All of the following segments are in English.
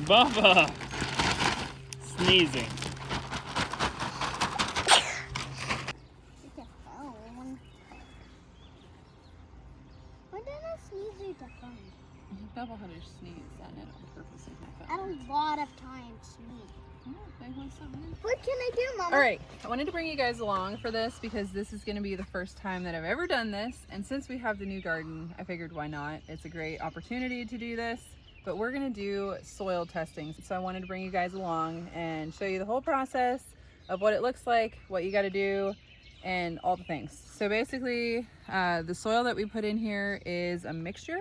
Bubba! Sneezing. Why did I sneeze with the phone? Bubba had to sneeze on it on purpose. I had a lot of time to sneeze. What can I do, Mama? All right, I wanted to bring you guys along for this because this is going to be the first time that I've ever done this. And since we have the new garden, I figured why not? It's a great opportunity to do this. But we're going to do soil testing. So I wanted to bring you guys along and show you the whole process of what it looks like, what you got to do, and all the things. So basically, the soil that we put in here is a mixture.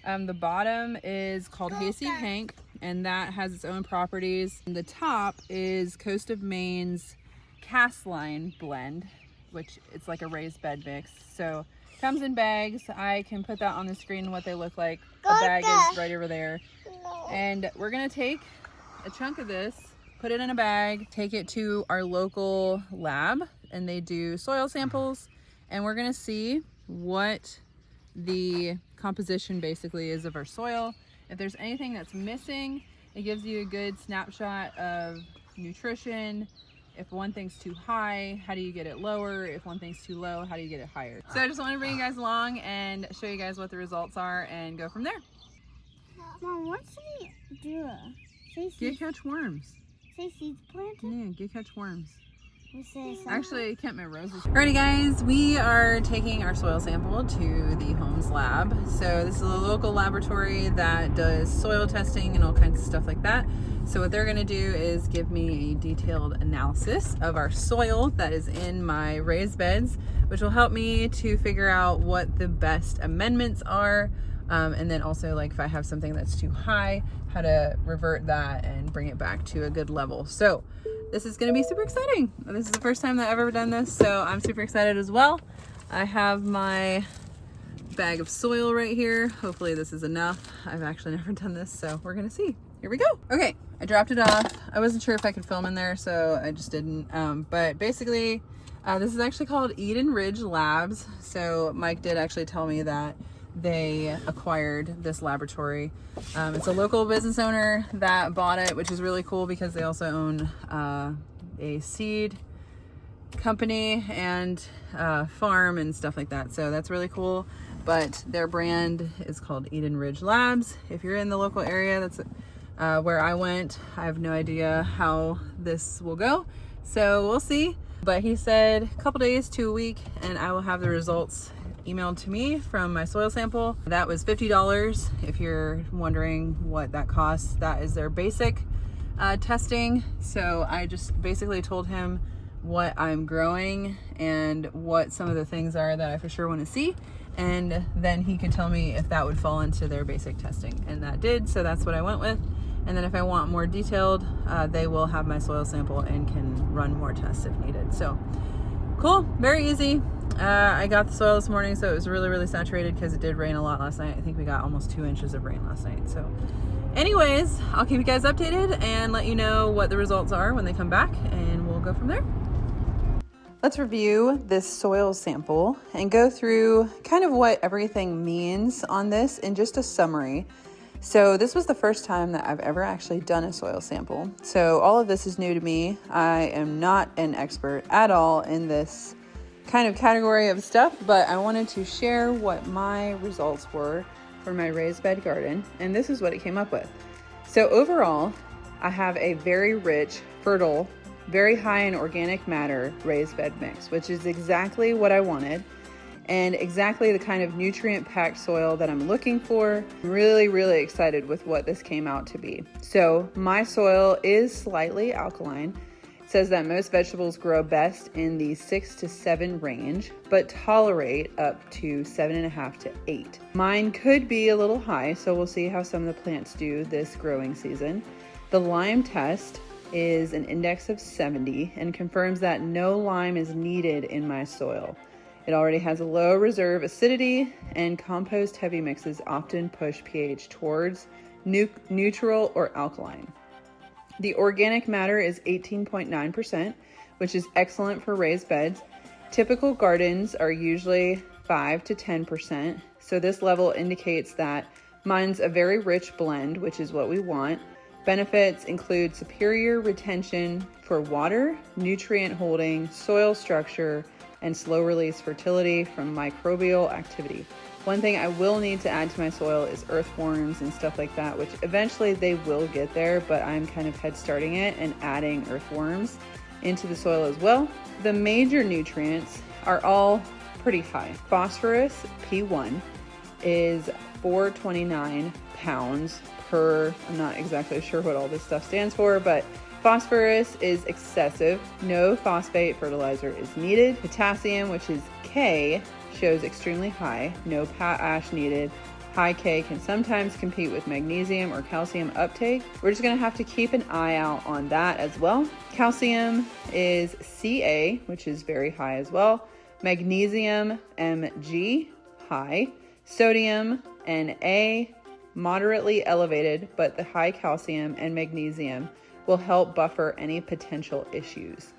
The bottom is called Hayseed Hank, and that has its own properties. And the top is Coast of Maine's Cast Line blend, which it's like a raised bed mix. So it comes in bags. I can put that on the screen what they look like. The bag is right over there. And we're gonna take a chunk of this, put it in a bag, take it to our local lab, and they do soil samples, and we're gonna see what the composition basically is of our soil. If there's anything that's missing, it gives you a good snapshot of nutrition. If one thing's too high, how do you get it lower? If one thing's too low, how do you get it higher? So I just want to bring you guys along and show you guys what the results are and go from there. Mom, what should we do? Get catch worms. Say seeds planted? Yeah, get catch worms. We say Actually, I kept my roses. Alrighty guys, we are taking our soil sample to the Homes lab. So this is a local laboratory that does soil testing and all kinds of stuff like that. So what they're gonna do is give me a detailed analysis of our soil that is in my raised beds, which will help me to figure out what the best amendments are. And then also, like, if I have something that's too high, how to revert that and bring it back to a good level. So this is gonna be super exciting. This is the first time that I've ever done this, so I'm super excited as well. I have my bag of soil right here. Hopefully this is enough. I've actually never done this, so we're gonna see. Here we go. Okay, I dropped it off. I wasn't sure if I could film in there, so I just didn't. But basically, this is actually called Eden Ridge Labs. So Mike did actually tell me that they acquired this laboratory. It's a local business owner that bought it, which is really cool because they also own a seed company and farm and stuff like that. So that's really cool. But their brand is called Eden Ridge Labs. If you're in the local area, that's where I went. I have no idea how this will go, so we'll see. But he said a couple days to a week and I will have the results emailed to me from my soil sample. That was $50. If you're wondering what that costs, that is their basic testing. So I just basically told him what I'm growing and what some of the things are that I for sure want to see, and then he could tell me if that would fall into their basic testing, and that did. So that's what I went with. And then if I want more detailed, they will have my soil sample and can run more tests if needed. So cool, very easy. I got the soil this morning, so it was really saturated because it did rain a lot last night. I think we got almost 2 inches of rain last night. So anyways, I'll keep you guys updated and let you know what the results are when they come back, and we'll go from there. Let's review this soil sample and go through kind of what everything means on this in just a summary. So this was the first time that I've ever actually done a soil sample. So all of this is new to me. I am not an expert at all in this kind of category of stuff, but I wanted to share what my results were for my raised bed garden, and this is what it came up with. So overall, I have a very rich, fertile, very high in organic matter raised bed mix, which is exactly what I wanted and exactly the kind of nutrient-packed soil that I'm looking for. I'm really excited with what this came out to be. So my soil is slightly alkaline. It says that most vegetables grow best in the 6 to 7 range, but tolerate up to 7.5 to 8. Mine could be a little high, so we'll see how some of the plants do this growing season. The lime test is an index of 70 and confirms that no lime is needed in my soil. It already has a low reserve acidity, and compost heavy mixes often push pH towards neutral or alkaline. The organic matter is 18.9%, which is excellent for raised beds. Typical gardens are usually 5 to 10%, so this level indicates that mine's a very rich blend, which is what we want. Benefits include superior retention for water, nutrient holding, soil structure, and slow release fertility from microbial activity. One thing I will need to add to my soil is earthworms and stuff like that, which eventually they will get there, but I'm kind of head starting it and adding earthworms into the soil as well. The major nutrients are all pretty high. Phosphorus, P1, is 429 pounds per, I'm not exactly sure what all this stuff stands for, but phosphorus is excessive. No phosphate fertilizer is needed. Potassium, which is K, shows extremely high. No potash needed. High K can sometimes compete with magnesium or calcium uptake. We're just gonna have to keep an eye out on that as well. Calcium is Ca, which is very high as well. Magnesium, Mg, high. Sodium, Na, moderately elevated, but the high calcium and magnesium will help buffer any potential issues.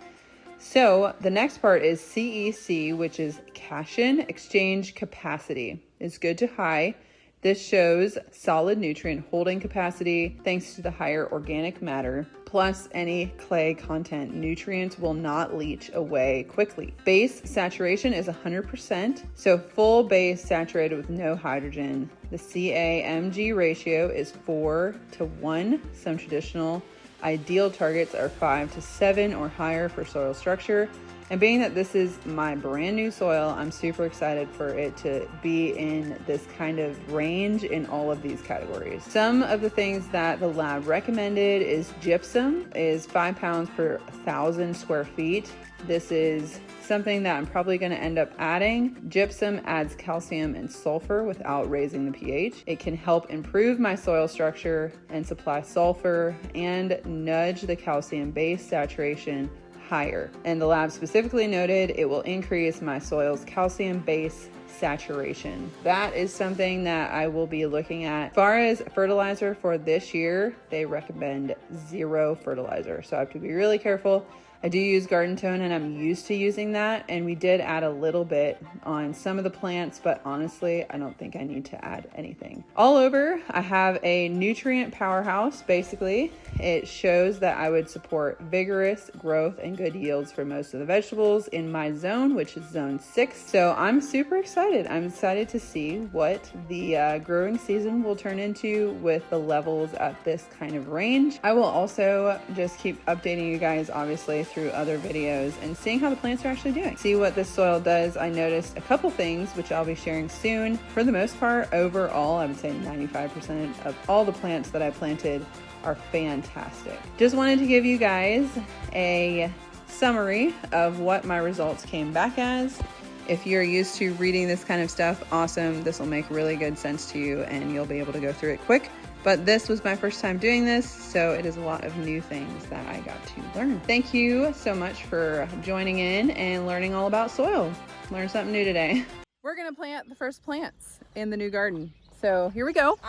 So the next part is CEC, which is cation exchange capacity. It's good to high. This shows solid nutrient holding capacity thanks to the higher organic matter. Plus any clay content, nutrients will not leach away quickly. Base saturation is 100%, so full base saturated with no hydrogen. The Ca-Mg ratio is 4 to 1. Some traditional ideal targets are 5 to 7 or higher for soil structure. And being that this is my brand new soil, I'm super excited for it to be in this kind of range in all of these categories. Some of the things that the lab recommended is gypsum is 5 pounds per 1,000 square feet. This is something that I'm probably going to end up adding. Gypsum adds calcium and sulfur without raising the pH. It can help improve my soil structure and supply sulfur and nudge the calcium base saturation higher. And the lab specifically noted it will increase my soil's calcium base saturation. That is something that I will be looking at. As far as fertilizer for this year, they recommend 0 fertilizer. So I have to be really careful. I do use Garden Tone and I'm used to using that, and we did add a little bit on some of the plants, but honestly, I don't think I need to add anything. All over, I have a nutrient powerhouse. Basically, it shows that I would support vigorous growth and good yields for most of the vegetables in my zone, which is zone 6. So I'm super excited. I'm excited to see what the growing season will turn into with the levels at this kind of range. I will also just keep updating you guys, obviously, through other videos and seeing how the plants are actually doing. See what this soil does. I noticed a couple things which I'll be sharing soon. For the most part, overall, I would say 95% of all the plants that I planted are fantastic. Just wanted to give you guys a summary of what my results came back as. If you're used to reading this kind of stuff, awesome. This will make really good sense to you and you'll be able to go through it quick. But this was my first time doing this, so it is a lot of new things that I got to learn. Thank you so much for joining in and learning all about soil. Learned something new today. We're gonna plant the first plants in the new garden. So here we go.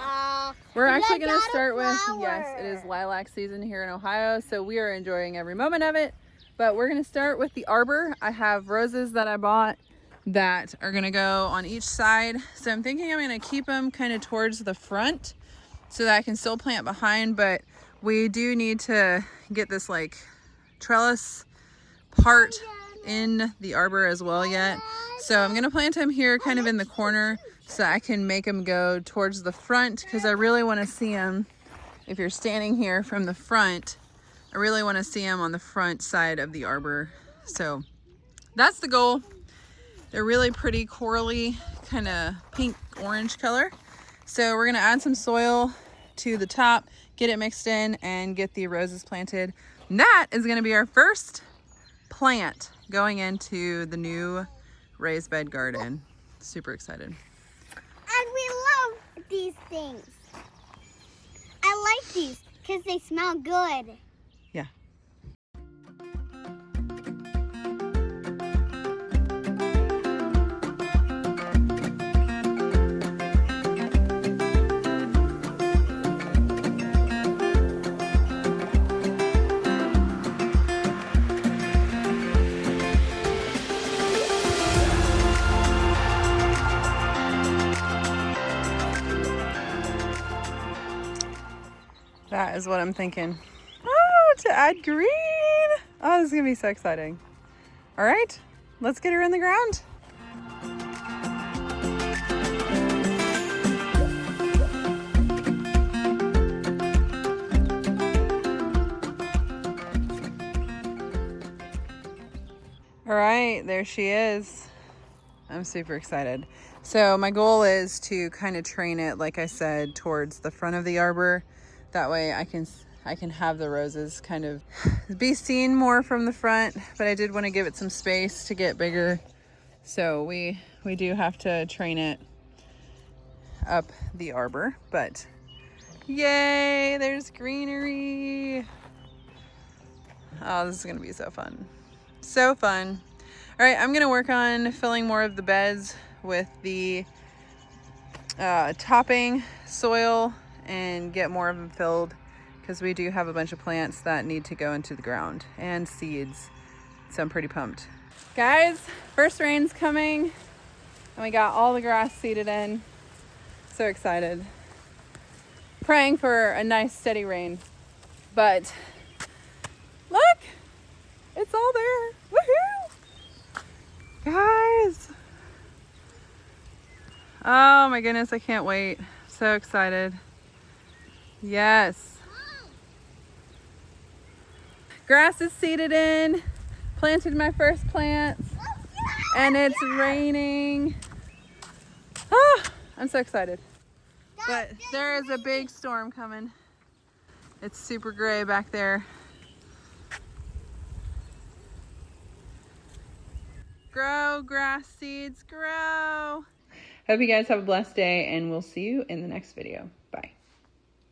We're actually gonna start with, yes, it is lilac season here in Ohio, so we are enjoying every moment of it. But we're gonna start with the arbor. I have roses that I bought that are gonna go on each side. So I'm thinking I'm gonna keep them kind of towards the front so that I can still plant behind, but we do need to get this like trellis part in the arbor as well yet. So I'm gonna plant them here kind of in the corner so I can make them go towards the front, because I really want to see them. If you're standing here from the front, I really want to see them on the front side of the arbor. So that's the goal. They're really pretty corally, kind of pink orange color. So we're gonna add some soil to the top, get it mixed in, and get the roses planted. And that is gonna be our first plant going into the new raised bed garden. Super excited. And we love these things. I like these because they smell good. Yeah. that is what I'm thinking. Oh, to add green. Oh, this is gonna be so exciting. All right, let's get her in the ground. All right, there she is. I'm super excited. So my goal is to kind of train it, like I said, towards the front of the arbor. That way I can have the roses kind of be seen more from the front, but I did want to give it some space to get bigger. So we do have to train it up the arbor, but yay, there's greenery. Oh, this is gonna be so fun. So fun. All right, I'm gonna work on filling more of the beds with the topping soil and get more of them filled, because we do have a bunch of plants that need to go into the ground and seeds. So I'm pretty pumped. Guys, first rain's coming and we got all the grass seeded in. So excited. Praying for a nice steady rain. But look, it's all there. Woohoo! Guys. Oh my goodness, I can't wait. So excited. Yes. Grass is seeded in. Planted my first plants. And it's raining. Ah, I'm so excited. But there is a big storm coming. It's super gray back there. Grow, grass seeds, grow. Hope you guys have a blessed day, and we'll see you in the next video. Bye.